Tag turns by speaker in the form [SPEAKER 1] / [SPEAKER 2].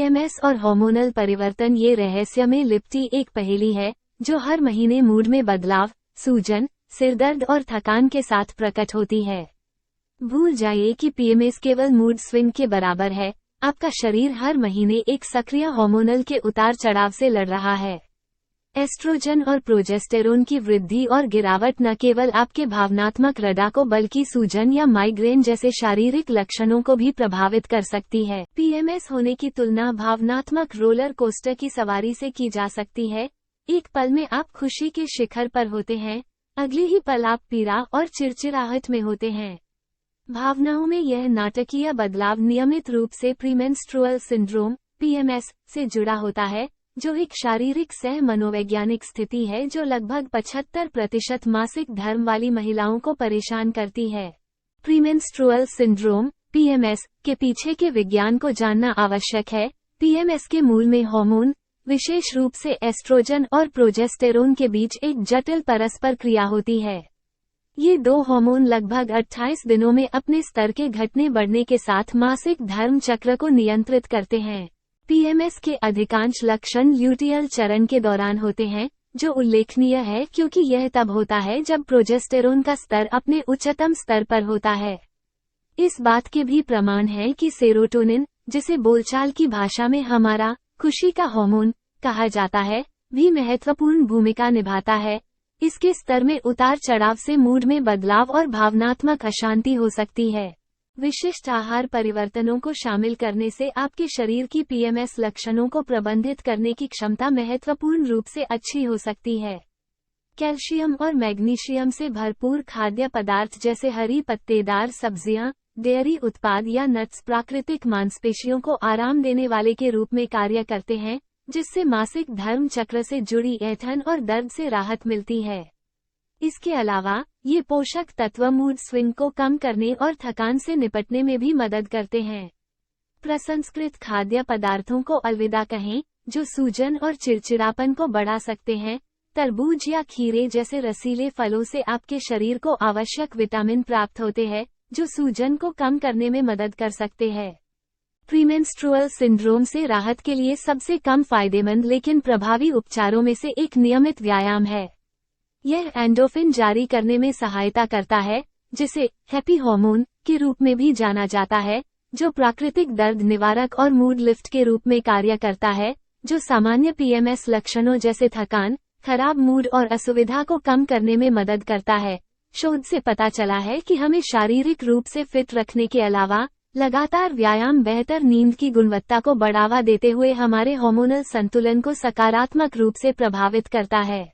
[SPEAKER 1] PMS और hormonal परिवर्तन ये रहस्य में लिपटी एक पहेली है जो हर महीने मूड में बदलाव, सूजन, सिरदर्द और थकान के साथ प्रकट होती है। भूल जाइए कि पीएमएस केवल मूड स्विंग के बराबर है। आपका शरीर हर महीने एक सक्रिय हार्मोनल के उतार चढ़ाव से लड़ रहा है। एस्ट्रोजन और प्रोजेस्टेरोन की वृद्धि और गिरावट न केवल आपके भावनात्मक रडा को बल्कि सूजन या माइग्रेन जैसे शारीरिक लक्षणों को भी प्रभावित कर सकती है। पीएमएस होने की तुलना भावनात्मक रोलर कोस्टर की सवारी से की जा सकती है। एक पल में आप खुशी के शिखर पर होते हैं, अगले ही पल आप पीड़ा और चिड़चिड़ाहट में होते हैं। भावनाओं में यह नाटकीय बदलाव नियमित रूप से प्रीमेंस्ट्रुअल सिंड्रोम (पीएमएस) से जुड़ा होता है, जो एक शारीरिक सह मनोवैज्ञानिक स्थिति है जो लगभग 75% मासिक धर्म वाली महिलाओं को परेशान करती है। प्रीमेंस्ट्रुअल सिंड्रोम (पीएमएस) के पीछे के विज्ञान को जानना आवश्यक है। पीएमएस के मूल में हार्मोन, विशेष रूप से एस्ट्रोजन और प्रोजेस्टेरोन के बीच एक जटिल परस्पर क्रिया होती है। ये दो हार्मोन लगभग 28 दिनों में अपने स्तर के घटने बढ़ने के साथ मासिक धर्म चक्र को नियंत्रित करते हैं। पीएमएस के अधिकांश लक्षण ल्यूटियल चरण के दौरान होते हैं, जो उल्लेखनीय है क्योंकि यह तब होता है जब प्रोजेस्टेरोन का स्तर अपने उच्चतम स्तर पर होता है। इस बात के भी प्रमाण हैं कि सेरोटोनिन, जिसे बोलचाल की भाषा में हमारा खुशी का हार्मोन कहा जाता है, भी महत्वपूर्ण भूमिका निभाता है। इसके स्तर में उतार चढ़ाव से मूड में बदलाव और भावनात्मक अशांति हो सकती है। विशिष्ट आहार परिवर्तनों को शामिल करने से आपके शरीर की पीएमएस लक्षणों को प्रबंधित करने की क्षमता महत्वपूर्ण रूप से अच्छी हो सकती है। कैल्शियम और मैग्नीशियम से भरपूर खाद्य पदार्थ जैसे हरी पत्तेदार सब्जियां, डेयरी उत्पाद या नट्स प्राकृतिक मांसपेशियों को आराम देने वाले के रूप में कार्य करते हैं, जिससे मासिक धर्म चक्र से जुड़ी ऐंठन और दर्द से राहत मिलती है। इसके अलावा ये पोषक तत्व मूड स्विंग को कम करने और थकान से निपटने में भी मदद करते हैं। प्रसंस्कृत खाद्य पदार्थों को अलविदा कहें, जो सूजन और चिड़चिड़ापन को बढ़ा सकते हैं। तरबूज या खीरे जैसे रसीले फलों से आपके शरीर को आवश्यक विटामिन प्राप्त होते हैं, जो सूजन को कम करने में मदद कर सकते हैं। प्रीमेंस्ट्रुअल सिंड्रोम से राहत के लिए सबसे कम फायदेमंद लेकिन प्रभावी उपचारों में से एक नियमित व्यायाम है। यह एंडोर्फिन जारी करने में सहायता करता है, जिसे हैप्पी हार्मोन के रूप में भी जाना जाता है, जो प्राकृतिक दर्द निवारक और मूड लिफ्ट के रूप में कार्य करता है, जो सामान्य पीएमएस लक्षणों जैसे थकान, खराब मूड और असुविधा को कम करने में मदद करता है। शोध से पता चला है कि हमें शारीरिक रूप से फिट रखने के अलावा लगातार व्यायाम बेहतर नींद की गुणवत्ता को बढ़ावा देते हुए हमारे हार्मोनल संतुलन को सकारात्मक रूप से प्रभावित करता है।